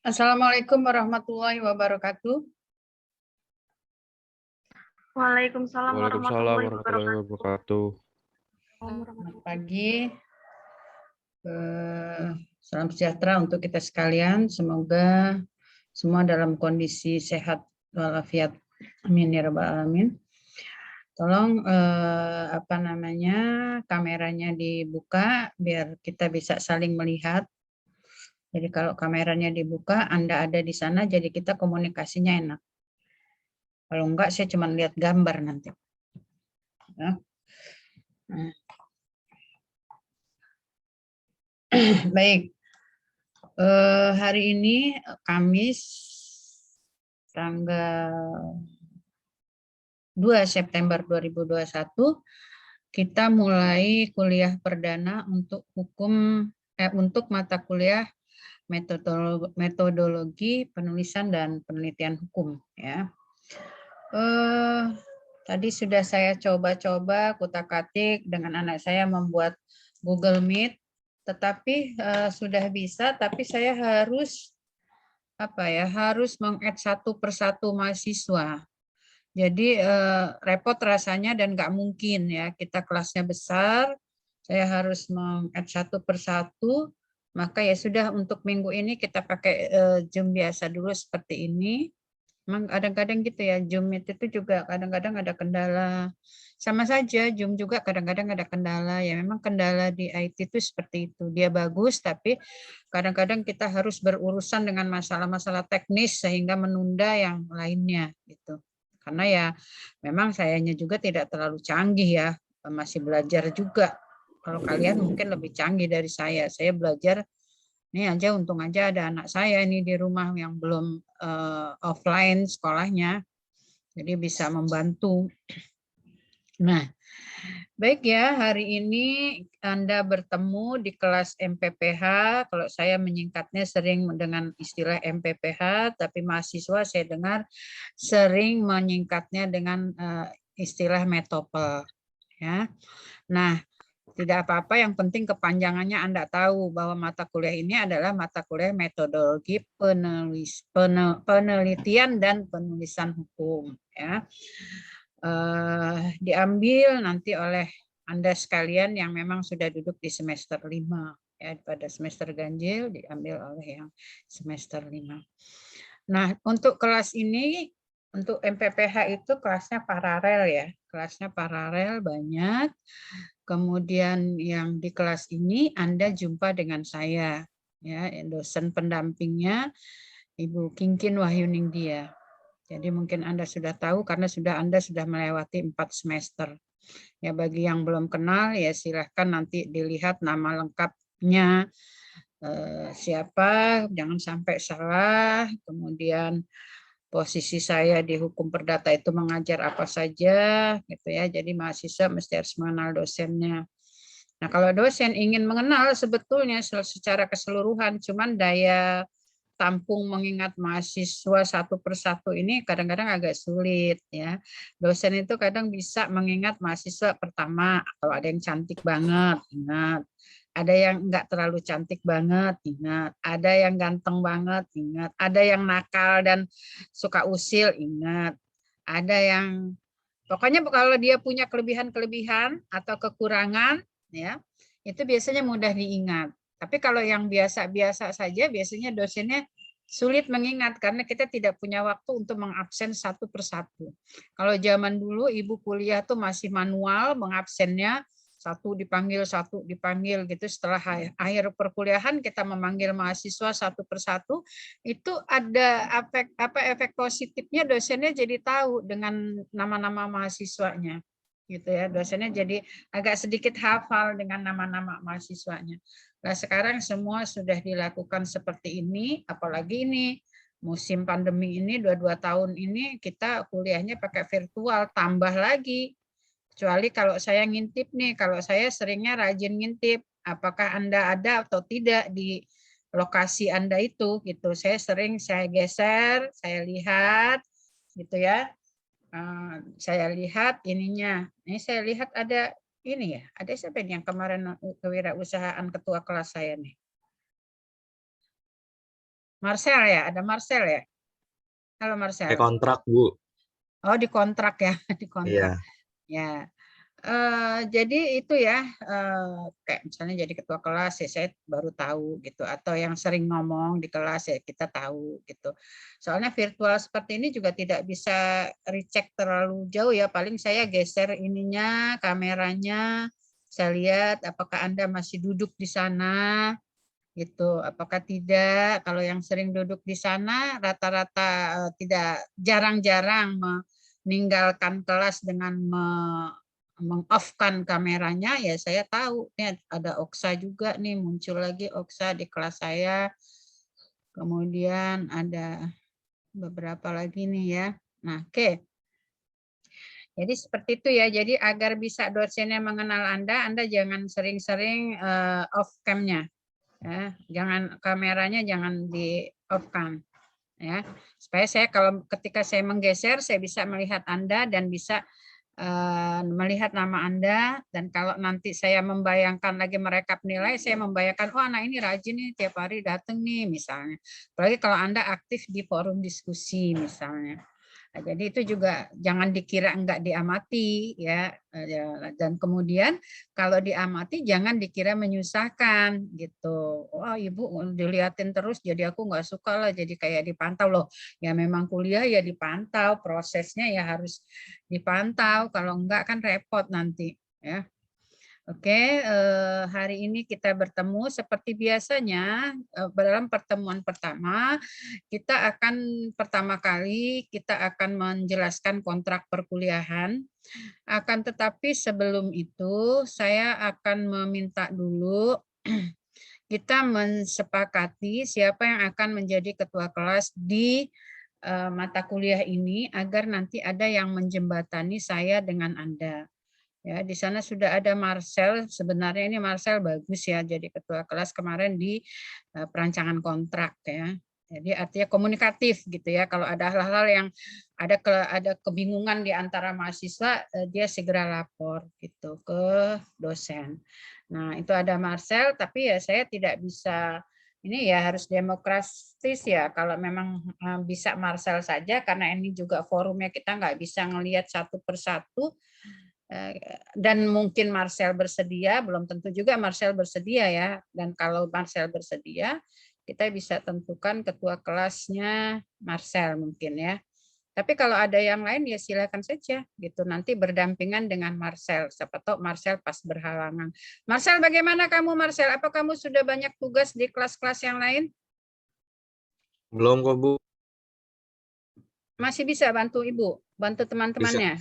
Assalamualaikum warahmatullahi wabarakatuh. Waalaikumsalam Waalaikumsalam warahmatullahi warahmatullahi wabarakatuh. wabarakatuh. Selamat pagi. Salam sejahtera untuk kita sekalian. Semoga semua dalam kondisi sehat walafiat. Amin ya rabbal alamin. Tolong kameranya dibuka biar kita bisa saling melihat. Jadi kalau kameranya dibuka, Anda ada di sana, jadi kita komunikasinya enak. Kalau enggak, saya cuma lihat gambar nanti. Ya. Nah. Baik, hari ini Kamis tanggal 2 September 2021 kita mulai kuliah perdana untuk untuk mata kuliah metodologi penulisan dan penelitian hukum ya. Tadi sudah saya coba-coba kutak-atik dengan anak saya membuat Google Meet, tetapi sudah bisa, tapi saya harus harus meng-add satu persatu mahasiswa. Jadi repot rasanya dan nggak mungkin ya, kita kelasnya besar, saya harus meng-add satu persatu, maka ya sudah untuk minggu ini kita pakai Zoom biasa dulu seperti ini. Memang kadang-kadang gitu ya, Zoom itu juga kadang-kadang ada kendala. Sama saja, Zoom juga kadang-kadang ada kendala. Ya memang kendala di IT itu seperti itu. Dia bagus, tapi kadang-kadang kita harus berurusan dengan masalah-masalah teknis sehingga menunda yang lainnya gitu. Karena ya memang sayanya juga tidak terlalu canggih ya, masih belajar juga. Kalau kalian mungkin lebih canggih dari saya belajar ini aja, untung aja ada anak saya ini di rumah yang belum offline sekolahnya, jadi bisa membantu. Nah, baik ya, hari ini Anda bertemu di kelas MPPH. Kalau saya menyingkatnya sering dengan istilah MPPH, tapi mahasiswa saya dengar sering menyingkatnya dengan istilah metopel. Ya. Nah, tidak apa-apa, yang penting kepanjangannya Anda tahu bahwa mata kuliah ini adalah mata kuliah metodologi penelitian dan penulisan hukum. Ya. Diambil nanti oleh Anda sekalian yang memang sudah duduk di semester 5. Ya, pada semester ganjil diambil oleh yang semester 5. Nah, untuk kelas ini, untuk MPPH itu kelasnya paralel ya. Kelasnya paralel banyak. Kemudian yang di kelas ini Anda jumpa dengan saya, ya, dosen pendampingnya Ibu Kingkin Wahyuningdia. Jadi mungkin Anda sudah tahu karena Anda sudah melewati 4 semester. Ya, bagi yang belum kenal ya silahkan nanti dilihat nama lengkapnya siapa, jangan sampai salah. Kemudian posisi saya di hukum perdata itu mengajar apa saja gitu ya. Jadi mahasiswa mesti harus mengenal dosennya. Nah, kalau dosen ingin mengenal sebetulnya secara keseluruhan, cuman daya tampung mengingat mahasiswa satu persatu ini kadang-kadang agak sulit ya. Dosen itu kadang bisa mengingat mahasiswa pertama, kalau ada yang cantik banget, ingat. Ada yang enggak terlalu cantik banget, ingat. Ada yang ganteng banget, ingat. Ada yang nakal dan suka usil, ingat. Ada yang pokoknya kalau dia punya kelebihan-kelebihan atau kekurangan, ya, itu biasanya mudah diingat. Tapi kalau yang biasa-biasa saja, biasanya dosennya sulit mengingat karena kita tidak punya waktu untuk mengabsen satu persatu. Kalau zaman dulu ibu kuliah tuh masih manual mengabsennya, satu dipanggil gitu. Setelah akhir perkuliahan kita memanggil mahasiswa satu persatu, itu ada efek positifnya, dosennya jadi tahu dengan nama-nama mahasiswanya gitu ya. Dosennya jadi agak sedikit hafal dengan nama-nama mahasiswanya. Nah, sekarang semua sudah dilakukan seperti ini, apalagi ini musim pandemi ini 22 tahun ini kita kuliahnya pakai virtual, tambah lagi. Kecuali kalau saya ngintip nih, kalau saya seringnya rajin ngintip, apakah Anda ada atau tidak di lokasi Anda itu gitu. Saya geser, saya lihat gitu ya. Saya lihat ininya. Ini saya lihat ada ini ya, ada siapa ini yang kemarin kewirausahaan ketua kelas saya nih. Marcel ya, ada Marcel ya. Halo Marcel. Kontrak, Bu. Oh, di kontrak ya, di kontrak. Iya. Ya. Jadi itu ya, kayak misalnya jadi ketua kelas ya saya baru tahu gitu, atau yang sering ngomong di kelas ya kita tahu gitu. Soalnya virtual seperti ini juga tidak bisa recheck terlalu jauh ya, paling saya geser ininya, kameranya, saya lihat apakah Anda masih duduk di sana gitu, apakah tidak. Kalau yang sering duduk di sana rata-rata tidak, jarang-jarang meninggalkan kelas dengan meng-off-kan kameranya, ya saya tahu nih ada Oksa juga nih, muncul lagi Oksa di kelas saya. Kemudian ada beberapa lagi nih ya. Nah, oke. Jadi seperti itu ya. Jadi agar bisa dosennya mengenal Anda jangan sering-sering off cam-nya. Ya, jangan kameranya jangan di off-kan. Ya, supaya saya kalau ketika saya menggeser saya bisa melihat Anda dan bisa melihat nama Anda, dan kalau nanti saya membayangkan lagi merekap nilai, saya membayangkan, oh anak ini rajin nih, tiap hari datang nih misalnya. Apalagi kalau Anda aktif di forum diskusi misalnya. Nah, jadi itu juga jangan dikira enggak diamati ya. Dan kemudian kalau diamati jangan dikira menyusahkan gitu. Wah ibu diliatin terus jadi aku nggak suka lah, jadi kayak dipantau loh. Ya memang kuliah ya dipantau, prosesnya ya harus dipantau. Kalau enggak kan repot nanti ya. Oke, hari ini kita bertemu seperti biasanya dalam pertemuan pertama pertama kali kita akan menjelaskan kontrak perkuliahan. Akan tetapi sebelum itu saya akan meminta dulu kita mensepakati siapa yang akan menjadi ketua kelas di mata kuliah ini agar nanti ada yang menjembatani saya dengan Anda. Ya, di sana sudah ada Marcel. Sebenarnya ini Marcel bagus ya jadi ketua kelas kemarin di perancangan kontrak ya. Jadi artinya komunikatif gitu ya. Kalau ada hal-hal yang ada kebingungan di antara mahasiswa, dia segera lapor gitu ke dosen. Nah, itu ada Marcel, tapi ya saya tidak bisa ini ya harus demokratis ya. Kalau memang bisa Marcel saja karena ini juga forumnya kita nggak bisa ngelihat satu persatu. Dan mungkin Marcel bersedia, belum tentu juga Marcel bersedia ya. Dan kalau Marcel bersedia, kita bisa tentukan ketua kelasnya Marcel mungkin ya. Tapi kalau ada yang lain ya silakan saja gitu. Nanti berdampingan dengan Marcel. Siapa tahu Marcel pas berhalangan. Marcel, bagaimana kamu Marcel? Apa kamu sudah banyak tugas di kelas-kelas yang lain? Belum kok, Bu. Masih bisa bantu Ibu, bantu teman-temannya?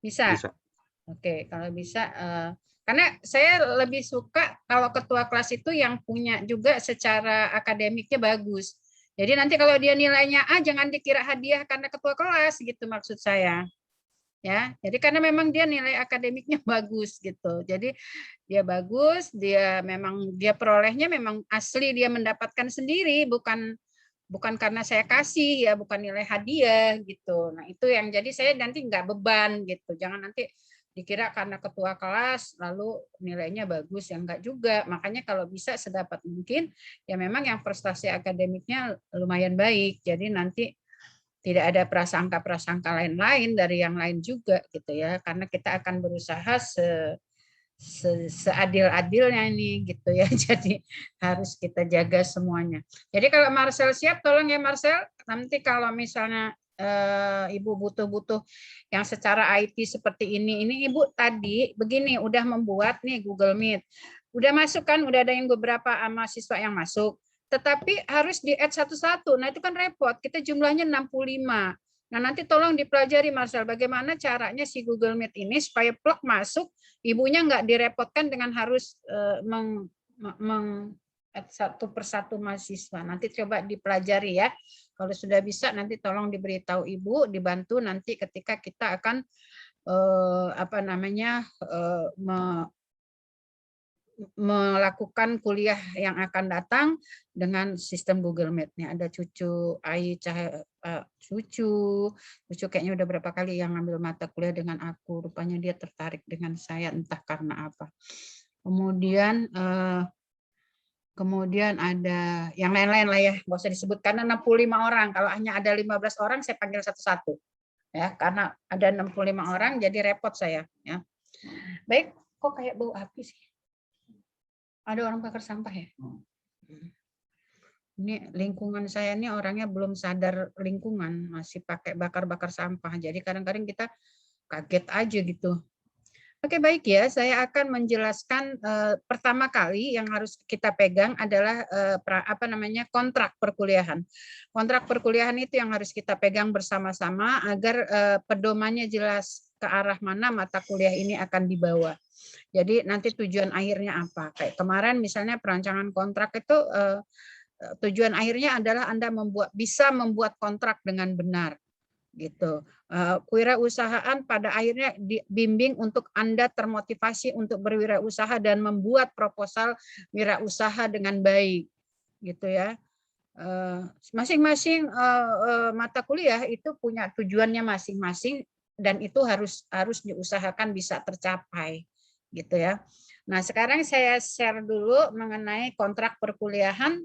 Bisa. Bisa. Oke, kalau bisa, karena saya lebih suka kalau ketua kelas itu yang punya juga secara akademiknya bagus. Jadi nanti kalau dia nilainya A, jangan dikira hadiah karena ketua kelas gitu maksud saya. Ya, jadi karena memang dia nilai akademiknya bagus gitu. Jadi dia bagus, dia perolehnya memang asli dia mendapatkan sendiri, bukan karena saya kasih ya, bukan nilai hadiah gitu. Nah itu yang jadi saya nanti nggak beban gitu. Jangan nanti dikira karena ketua kelas lalu nilainya bagus, ya enggak juga. Makanya kalau bisa sedapat mungkin ya memang yang prestasi akademiknya lumayan baik. Jadi nanti tidak ada prasangka-prasangka lain-lain dari yang lain juga gitu ya. Karena kita akan berusaha seadil-adilnya ini gitu ya. Jadi harus kita jaga semuanya. Jadi kalau Marcel siap, tolong ya Marcel. Nanti kalau misalnya Ibu butuh yang secara IT seperti ini Ibu tadi begini udah membuat nih Google Meet. Udah masuk kan, udah ada yang beberapa mahasiswa yang masuk. Tetapi harus di-add satu-satu. Nah, itu kan repot. Kita jumlahnya 65. Nah, nanti tolong dipelajari Marcel bagaimana caranya si Google Meet ini supaya plug masuk, ibunya nggak direpotkan dengan harus satu persatu mahasiswa. Nanti coba dipelajari ya. Kalau sudah bisa nanti tolong diberitahu Ibu, dibantu nanti ketika kita akan melakukan kuliah yang akan datang dengan sistem Google Meet. Nih ada cucu cucu kayaknya udah berapa kali yang ngambil mata kuliah dengan aku. Rupanya dia tertarik dengan saya entah karena apa. Kemudian Kemudian ada yang lain-lain lah ya, nggak usah disebut karena 65 orang. Kalau hanya ada 15 orang saya panggil satu-satu. Ya, karena ada 65 orang jadi repot saya, ya. Baik, kok kayak bau api sih? Ada orang bakar sampah ya? Ini lingkungan saya ini orangnya belum sadar lingkungan, masih pakai bakar-bakar sampah. Jadi kadang-kadang kita kaget aja gitu. Oke, baik ya, saya akan menjelaskan pertama kali yang harus kita pegang adalah kontrak perkuliahan. Kontrak perkuliahan itu yang harus kita pegang bersama-sama agar pedomannya jelas ke arah mana mata kuliah ini akan dibawa. Jadi nanti tujuan akhirnya apa? Kayak kemarin misalnya perancangan kontrak itu tujuan akhirnya adalah Anda bisa membuat kontrak dengan benar. Gitu. Kewirausahaan pada akhirnya dibimbing untuk Anda termotivasi untuk berwirausaha dan membuat proposal wirausaha dengan baik, gitu ya. Masing-masing mata kuliah itu punya tujuannya masing-masing dan itu harus diusahakan bisa tercapai, gitu ya. Nah, sekarang saya share dulu mengenai kontrak perkuliahan.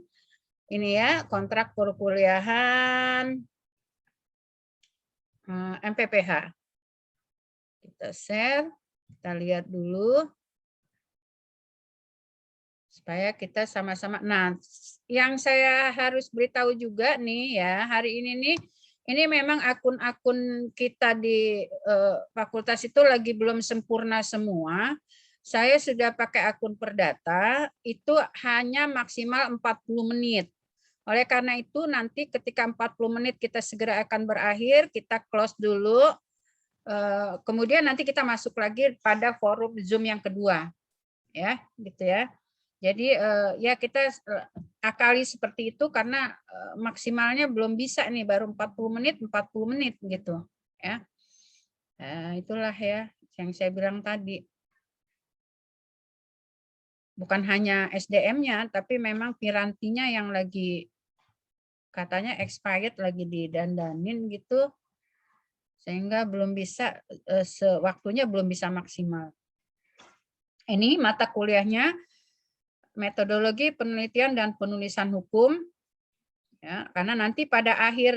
Ini ya, kontrak perkuliahan MPPH. Kita share, kita lihat dulu. Supaya kita sama-sama. Nah, yang saya harus beritahu juga nih ya, hari ini nih, ini memang akun-akun kita di fakultas itu lagi belum sempurna semua. Saya sudah pakai akun Perdata, itu hanya maksimal 40 menit. Oleh karena itu nanti ketika 40 menit kita segera akan berakhir, kita close dulu. Kemudian nanti kita masuk lagi pada forum Zoom yang kedua. Ya, gitu ya. Jadi ya kita akali seperti itu karena maksimalnya belum bisa nih, baru 40 menit gitu ya. Itulah ya yang saya bilang tadi. Bukan hanya SDM-nya, tapi memang pirantinya yang lagi katanya expired, lagi didandanin gitu, sehingga belum bisa sewaktunya belum bisa maksimal. Ini mata kuliahnya metodologi penelitian dan penulisan hukum, ya, karena nanti pada akhir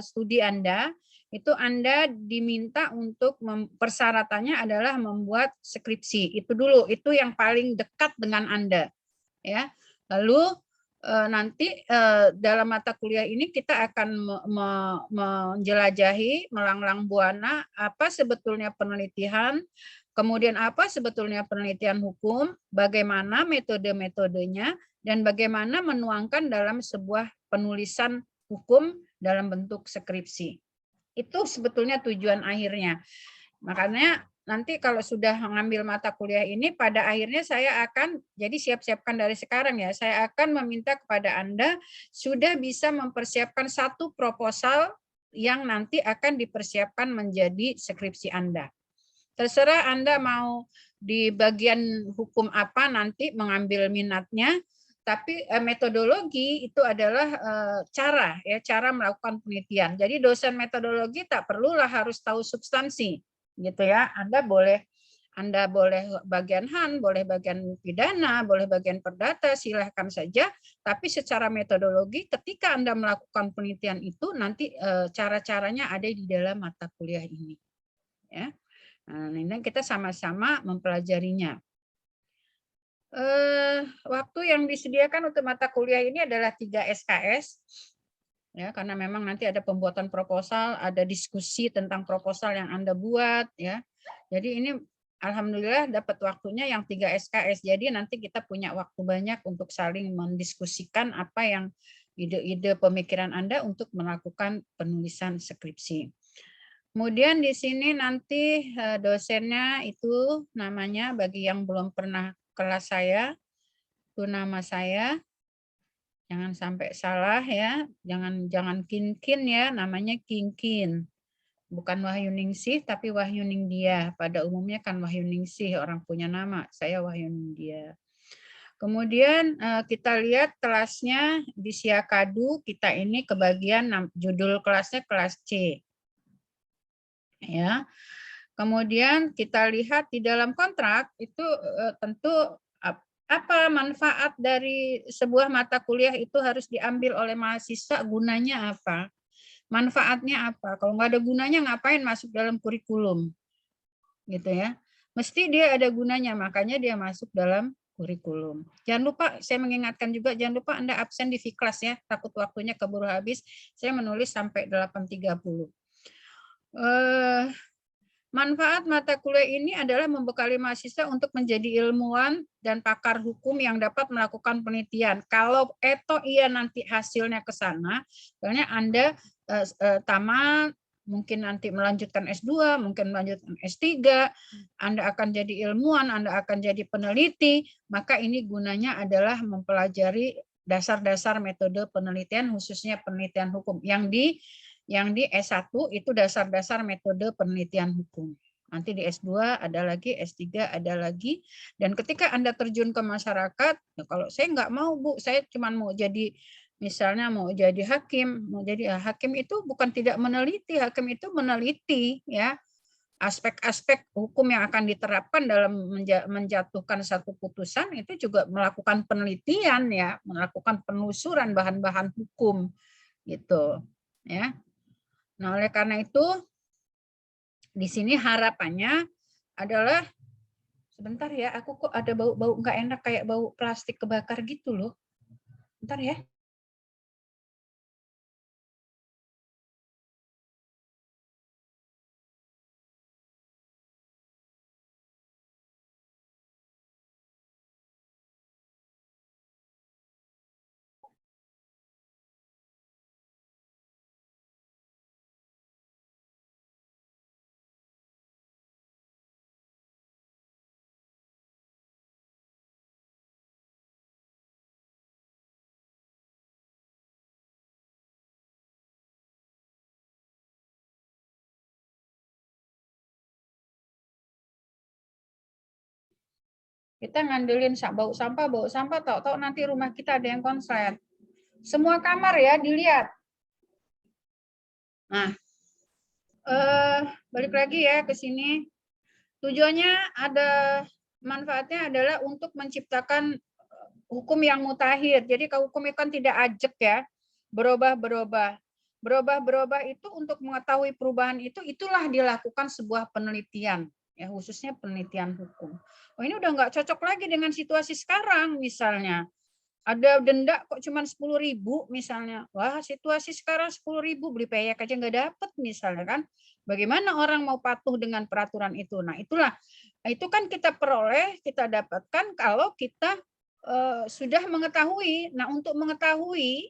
studi Anda itu Anda diminta untuk persyaratannya adalah membuat skripsi. Itu dulu, itu yang paling dekat dengan Anda, ya. Lalu nanti dalam mata kuliah ini kita akan menjelajahi, melanglang buana apa sebetulnya penelitian, kemudian apa sebetulnya penelitian hukum, bagaimana metode-metodenya, dan bagaimana menuangkan dalam sebuah penulisan hukum dalam bentuk skripsi. Itu sebetulnya tujuan akhirnya. Makanya nanti kalau sudah mengambil mata kuliah ini, pada akhirnya saya akan, jadi siap-siapkan dari sekarang ya, saya akan meminta kepada Anda sudah bisa mempersiapkan satu proposal yang nanti akan dipersiapkan menjadi skripsi Anda. Terserah Anda mau di bagian hukum apa nanti mengambil minatnya, tapi metodologi itu adalah cara melakukan penelitian. Jadi dosen metodologi tak perlulah harus tahu substansi, gitu ya. Anda boleh bagian HAN, boleh bagian pidana, boleh bagian perdata, silahkan saja. Tapi secara metodologi, ketika Anda melakukan penelitian itu, nanti cara-caranya ada di dalam mata kuliah ini. Ya. Nah, ini kita sama-sama mempelajarinya. Waktu yang disediakan untuk mata kuliah ini adalah 3 SKS. Ya, karena memang nanti ada pembuatan proposal, ada diskusi tentang proposal yang Anda buat, ya. Jadi ini alhamdulillah dapat waktunya yang 3 SKS. Jadi nanti kita punya waktu banyak untuk saling mendiskusikan apa yang ide-ide pemikiran Anda untuk melakukan penulisan skripsi. Kemudian di sini nanti dosennya itu namanya, bagi yang belum pernah kelas saya, itu nama saya. Jangan sampai salah ya, jangan Kinkin ya, namanya Kinkin. Bukan Wahyuningsih tapi Wahyuningdia. Pada umumnya kan Wahyuningsih orang punya nama, saya Wahyuningdia. Kemudian kita lihat kelasnya di Siakadu, kita ini kebagian judul kelasnya kelas C. Ya. Kemudian kita lihat di dalam kontrak itu tentu apa manfaat dari sebuah mata kuliah itu harus diambil oleh mahasiswa, gunanya apa? Manfaatnya apa? Kalau nggak ada gunanya ngapain masuk dalam kurikulum? Gitu ya. Mesti dia ada gunanya, makanya dia masuk dalam kurikulum. Jangan lupa, saya mengingatkan juga, jangan lupa Anda absen di Fiklas ya, takut waktunya keburu habis. Saya menulis sampai 8.30. Manfaat mata kuliah ini adalah membekali mahasiswa untuk menjadi ilmuwan dan pakar hukum yang dapat melakukan penelitian. Kalau iya nanti hasilnya ke sana, soalnya Anda tamat, mungkin nanti melanjutkan S2, mungkin melanjutkan S3, Anda akan jadi ilmuwan, Anda akan jadi peneliti, maka ini gunanya adalah mempelajari dasar-dasar metode penelitian, khususnya penelitian hukum. Yang di S1 itu dasar-dasar metode penelitian hukum. Nanti di S2 ada lagi, S3 ada lagi. Dan ketika Anda terjun ke masyarakat, ya kalau saya nggak mau, Bu, saya cuma mau jadi, misalnya mau jadi hakim, hakim itu bukan tidak meneliti, hakim itu meneliti ya aspek-aspek hukum yang akan diterapkan dalam menjatuhkan satu putusan, itu juga melakukan penelitian ya, melakukan penelusuran bahan-bahan hukum gitu ya. Nah, oleh karena itu, di sini harapannya adalah, sebentar ya, aku kok ada bau-bau nggak enak kayak bau plastik kebakar gitu loh. Bentar ya. Kita ngandelin bau sampah, tahu-tahu nanti rumah kita ada yang konslet. Semua kamar ya dilihat. Nah, balik lagi ya ke sini. Tujuannya ada, manfaatnya adalah untuk menciptakan hukum yang mutakhir. Jadi hukum itu kan tidak ajek ya, berubah-berubah. Berubah-berubah itu untuk mengetahui perubahan itu, itulah dilakukan sebuah penelitian, ya khususnya penelitian hukum. Oh, ini udah nggak cocok lagi dengan situasi sekarang, misalnya ada denda kok cuma 10.000 misalnya. Wah, situasi sekarang 10.000 beli peyek aja nggak dapet misalnya kan. Bagaimana orang mau patuh dengan peraturan itu? Nah, itu kan kita peroleh, kita dapatkan kalau kita sudah mengetahui. Nah, untuk mengetahui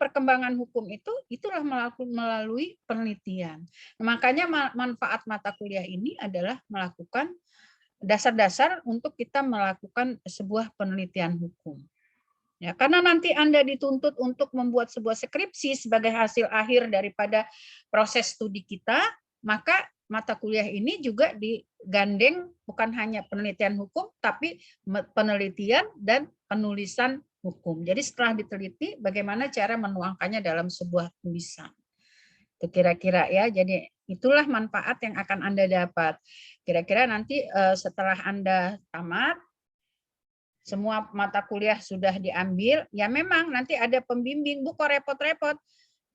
perkembangan hukum itu, itulah melalui penelitian. Makanya manfaat mata kuliah ini adalah melakukan dasar-dasar untuk kita melakukan sebuah penelitian hukum. Ya, karena nanti Anda dituntut untuk membuat sebuah skripsi sebagai hasil akhir daripada proses studi kita, maka mata kuliah ini juga digandeng bukan hanya penelitian hukum, tapi penelitian dan penulisan hukum. Jadi setelah diteliti, bagaimana cara menuangkannya dalam sebuah tulisan. Itu kira-kira ya, jadi itulah manfaat yang akan Anda dapat. Kira-kira nanti setelah Anda tamat, semua mata kuliah sudah diambil, ya memang nanti ada pembimbing, Bu kok repot-repot.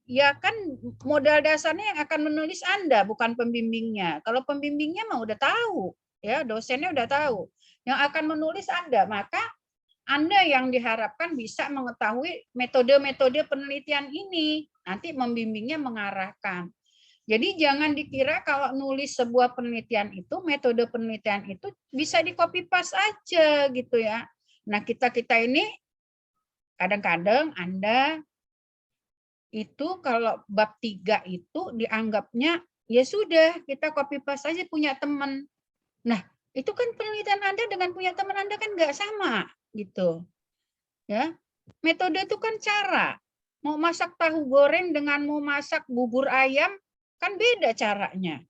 Ya kan modal dasarnya yang akan menulis Anda, bukan pembimbingnya. Kalau pembimbingnya mah udah tahu, ya dosennya udah tahu. Yang akan menulis Anda, maka Anda yang diharapkan bisa mengetahui metode-metode penelitian ini. Nanti membimbingnya mengarahkan. Jadi jangan dikira kalau nulis sebuah penelitian itu, metode penelitian itu bisa di copy paste aja gitu ya. Nah, kita ini kadang-kadang Anda itu kalau bab 3 itu dianggapnya ya sudah, kita copy paste aja punya teman. Nah, itu kan penelitian Anda dengan punya teman Anda kan nggak sama gitu. Ya. Metode itu kan cara. Mau masak tahu goreng dengan mau masak bubur ayam kan beda caranya.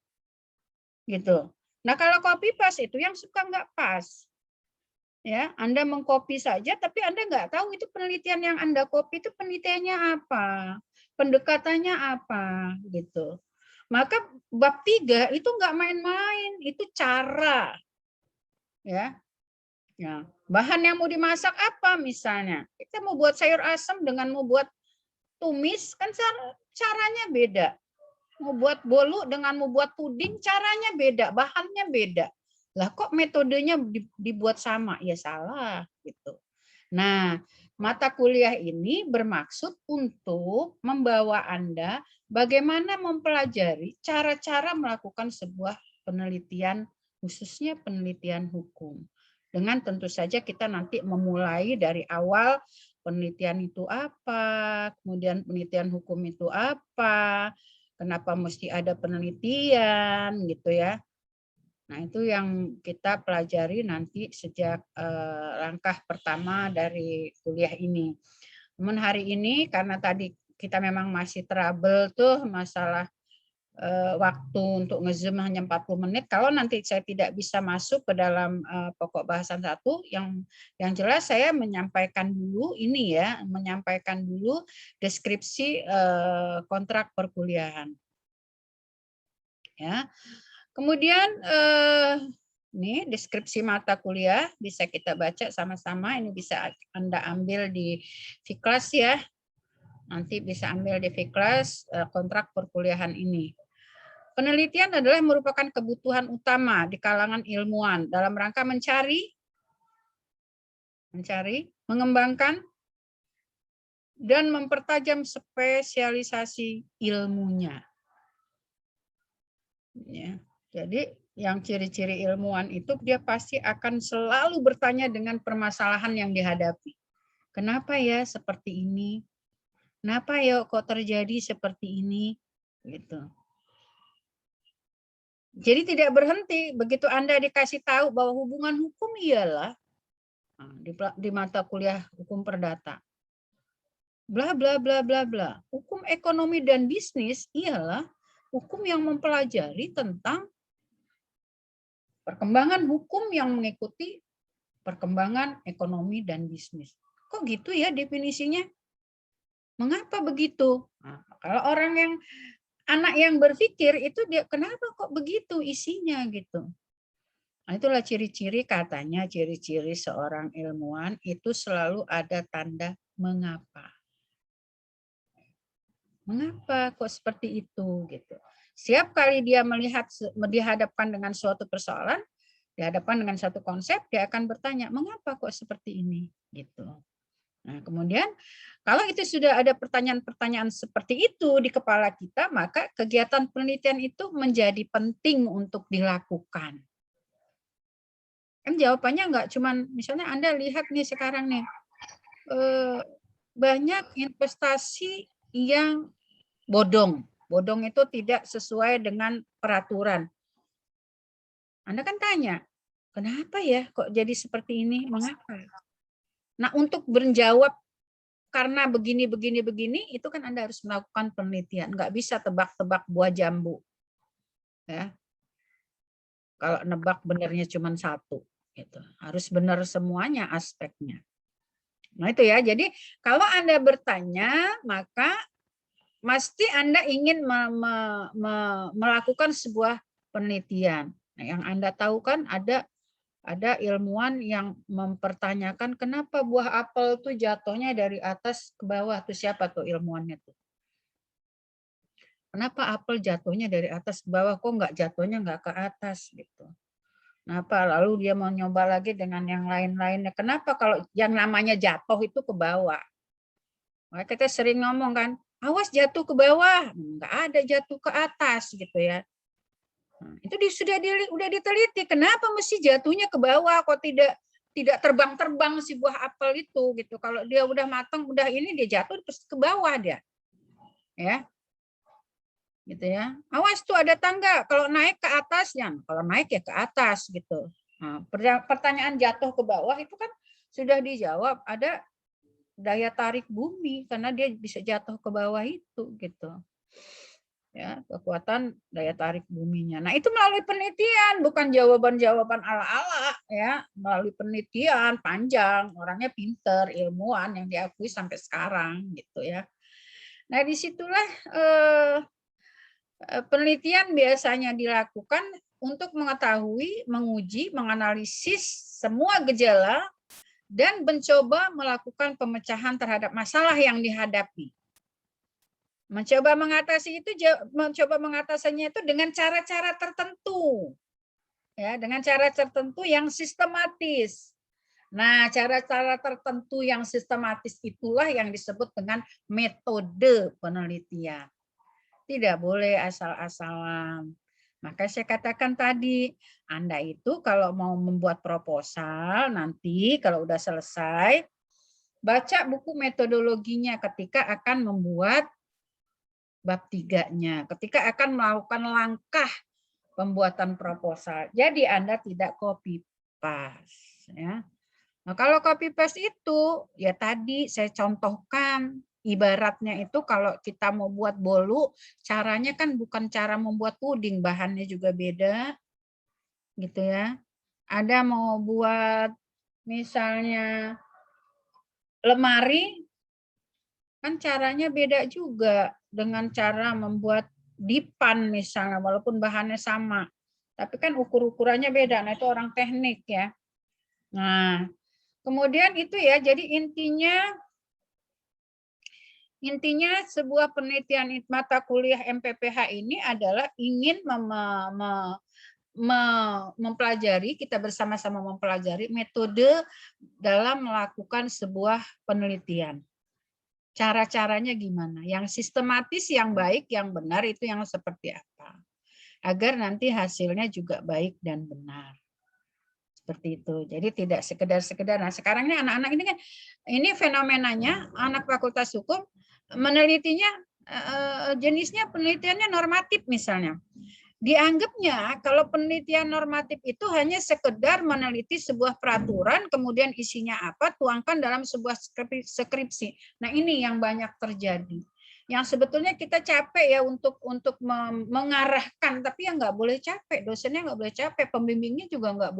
Gitu. Nah, kalau copy paste itu yang suka nggak pas. Ya, Anda mengcopy saja tapi Anda nggak tahu itu penelitian yang Anda copy itu penelitiannya apa, pendekatannya apa gitu. Maka bab 3 itu nggak main-main, itu cara. Ya. Ya, bahan yang mau dimasak apa misalnya? Kita mau buat sayur asam dengan mau buat tumis kan caranya beda. Mau buat bolu dengan mau buat puding caranya beda, bahannya beda. Lah kok metodenya dibuat sama? Ya salah gitu. Nah, mata kuliah ini bermaksud untuk membawa Anda bagaimana mempelajari cara-cara melakukan sebuah penelitian, khususnya penelitian hukum. Dengan tentu saja kita nanti memulai dari awal penelitian itu apa, kemudian penelitian hukum itu apa, kenapa mesti ada penelitian gitu ya. Nah, itu yang kita pelajari nanti sejak langkah pertama dari kuliah ini. Namun hari ini karena tadi kita memang masih trouble tuh masalah waktu untuk nge-Zoom hanya 40 menit. Kalau nanti saya tidak bisa masuk ke dalam pokok bahasan satu, yang jelas saya menyampaikan dulu ini ya, menyampaikan dulu deskripsi kontrak perkuliahan. Ya. Kemudian ini deskripsi mata kuliah bisa kita baca sama-sama. Ini bisa Anda ambil di Fiklas ya. Nanti bisa ambil di Fiklas kontrak perkuliahan ini. Penelitian adalah merupakan kebutuhan utama di kalangan ilmuwan dalam rangka mencari, mengembangkan, dan mempertajam spesialisasi ilmunya. Ya, jadi yang ciri-ciri ilmuwan itu dia pasti akan selalu bertanya dengan permasalahan yang dihadapi. Kenapa ya seperti ini? Kenapa ya kok terjadi seperti ini? Gitu. Jadi tidak berhenti begitu Anda dikasih tahu bahwa hubungan hukum ialah di mata kuliah hukum perdata. Bla bla bla bla bla. Hukum ekonomi dan bisnis ialah hukum yang mempelajari tentang perkembangan hukum yang mengikuti perkembangan ekonomi dan bisnis. Kok gitu ya definisinya? Mengapa begitu? Nah, kalau orang yang anak yang berpikir itu dia kenapa kok begitu isinya gitu. Nah, itulah ciri-ciri katanya ciri-ciri seorang ilmuwan itu selalu ada tanda mengapa. Mengapa kok seperti itu gitu. Setiap kali dia melihat dihadapkan dengan suatu persoalan, dihadapkan dengan satu konsep, dia akan bertanya, "Mengapa kok seperti ini?" gitu. Nah, kemudian kalau itu sudah ada pertanyaan-pertanyaan seperti itu di kepala kita, maka kegiatan penelitian itu menjadi penting untuk dilakukan. Kan jawabannya enggak cuman misalnya Anda lihat nih sekarang nih, banyak investasi yang bodong. Bodong itu tidak sesuai dengan peraturan. Anda kan tanya, kenapa ya kok jadi seperti ini? Mengapa? Nah, untuk menjawab karena begini, itu kan Anda harus melakukan penelitian. Nggak bisa tebak-tebak buah jambu. Ya. Kalau nebak benernya cuma satu. Gitu. Harus benar semuanya aspeknya. Nah itu ya, jadi kalau Anda bertanya, maka pasti Anda ingin melakukan sebuah penelitian. Nah, yang Anda tahu kan ada ilmuwan yang mempertanyakan kenapa buah apel tuh jatuhnya dari atas ke bawah. Tuh siapa tuh ilmuwannya tuh? Kenapa apel jatuhnya dari atas ke bawah? Kok nggak jatuhnya nggak ke atas gitu? Kenapa? Lalu dia mau nyoba lagi dengan yang lain-lainnya. Kenapa kalau yang namanya jatuh itu ke bawah? Maka kita sering ngomong kan, awas jatuh ke bawah, nggak ada jatuh ke atas gitu ya. Itu sudah diteliti, kenapa mesti jatuhnya ke bawah, kok tidak terbang-terbang si buah apel itu gitu. Kalau dia udah matang, udah ini dia jatuh ke bawah dia. Ya. Gitu ya. Awas tuh ada tangga, kalau naik ke atasnya, kalau naik ya ke atas gitu. Nah, pertanyaan jatuh ke bawah itu kan sudah dijawab, ada daya tarik bumi karena dia bisa jatuh ke bawah itu gitu. Ya, kekuatan daya tarik buminya. Nah, itu melalui penelitian, bukan jawaban-jawaban ala-ala ya, melalui penelitian panjang, orangnya pinter, ilmuwan yang diakui sampai sekarang gitu ya. Nah, disitulah penelitian biasanya dilakukan untuk mengetahui, menguji, menganalisis semua gejala, dan mencoba melakukan pemecahan terhadap masalah yang dihadapi. Mencoba mengatasinya itu dengan cara-cara tertentu. Ya, dengan cara tertentu yang sistematis. Nah, cara-cara tertentu yang sistematis itulah yang disebut dengan metode penelitian. Tidak boleh asal-asalan. Maka saya katakan tadi, Anda itu kalau mau membuat proposal, nanti kalau udah selesai, baca buku metodologinya ketika akan membuat bab 3-nya, ketika akan melakukan langkah pembuatan proposal. Jadi Anda tidak copy paste. Ya. Nah, kalau copy paste itu, ya tadi saya contohkan, ibaratnya itu kalau kita mau buat bolu, caranya kan bukan cara membuat puding, bahannya juga beda, gitu ya. Ada mau buat misalnya lemari, kan caranya beda juga dengan cara membuat dipan misalnya, walaupun bahannya sama. Tapi kan ukur-ukurannya beda, nah itu orang teknik ya. Nah, kemudian itu ya, jadi intinya sebuah penelitian mata kuliah MPPH ini adalah ingin mempelajari, kita bersama-sama mempelajari metode dalam melakukan sebuah penelitian. Cara-caranya gimana? Yang sistematis, yang baik, yang benar itu yang seperti apa? Agar nanti hasilnya juga baik dan benar. Seperti itu. Jadi tidak sekedar-sekedar. Nah, sekarang ini anak-anak ini kan ini fenomenanya anak Fakultas Hukum menelitinya jenisnya penelitiannya normatif misalnya. Dianggapnya kalau penelitian normatif itu hanya sekedar meneliti sebuah peraturan, kemudian isinya apa, tuangkan dalam sebuah skripsi. Nah, ini yang banyak terjadi. Yang sebetulnya kita capek ya untuk mengarahkan, tapi ya nggak boleh capek, dosennya nggak boleh capek, pembimbingnya juga nggak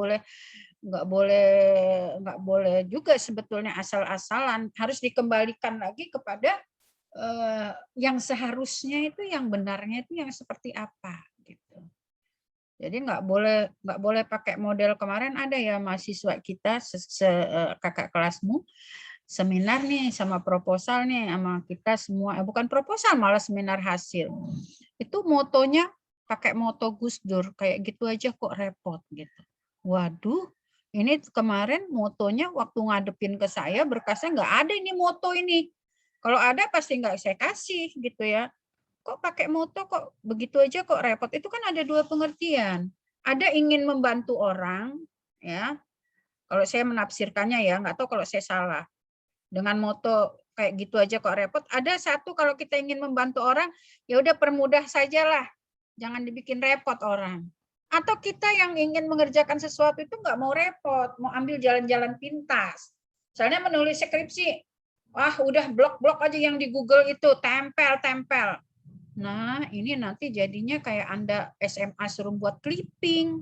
boleh juga sebetulnya asal-asalan, harus dikembalikan lagi kepada yang seharusnya itu, yang benarnya itu yang seperti apa gitu. Jadi nggak boleh pakai model kemarin ada ya mahasiswa kita kakak kelasmu seminar nih sama proposal nih sama kita semua, bukan proposal malah seminar hasil. Itu motonya pakai moto Gus Dur, kayak gitu aja kok repot gitu. Waduh, ini kemarin motonya waktu ngadepin ke saya berkasnya nggak ada ini moto ini. Kalau ada pasti nggak saya kasih gitu ya. Kok pakai moto kok begitu aja kok repot? Itu kan ada dua pengertian. Ada ingin membantu orang, ya. Kalau saya menafsirkannya ya, nggak tahu kalau saya salah. Dengan moto kayak gitu aja kok repot. Ada satu kalau kita ingin membantu orang, ya udah permudah sajalah. Jangan dibikin repot orang. Atau kita yang ingin mengerjakan sesuatu itu nggak mau repot, mau ambil jalan-jalan pintas. Misalnya menulis skripsi, wah udah blok-blok aja yang di Google itu, tempel-tempel. Nah, ini nanti jadinya kayak Anda SMA suruh buat clipping.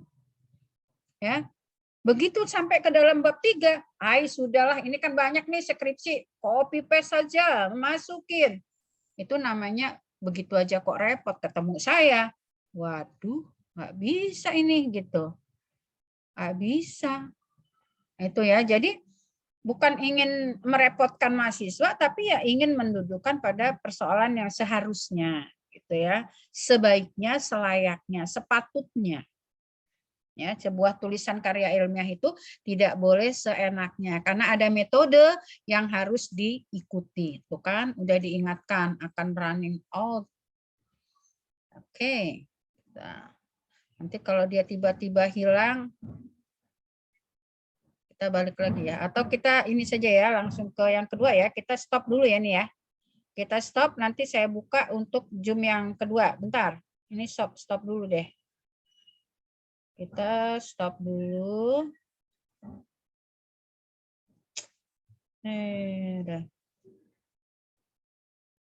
Ya. Begitu sampai ke dalam bab 3, sudahlah ini kan banyak nih skripsi, copy paste saja, masukin. Itu namanya begitu aja kok repot, ketemu saya. Waduh, nggak bisa ini gitu. Nggak bisa. Itu ya, jadi bukan ingin merepotkan mahasiswa, tapi ya ingin mendudukan pada persoalan yang seharusnya. Gitu ya, sebaiknya, selayaknya, sepatutnya. Ya, sebuah tulisan karya ilmiah itu tidak boleh seenaknya karena ada metode yang harus diikuti. Itu kan udah diingatkan akan running out. Oke. Nah, nanti kalau dia tiba-tiba hilang kita balik lagi ya. Atau kita ini saja ya, langsung ke yang kedua ya. Kita stop dulu ya nih ya. Kita stop, nanti saya buka untuk Zoom yang kedua. Bentar, ini stop dulu deh. Kita stop dulu. Udah.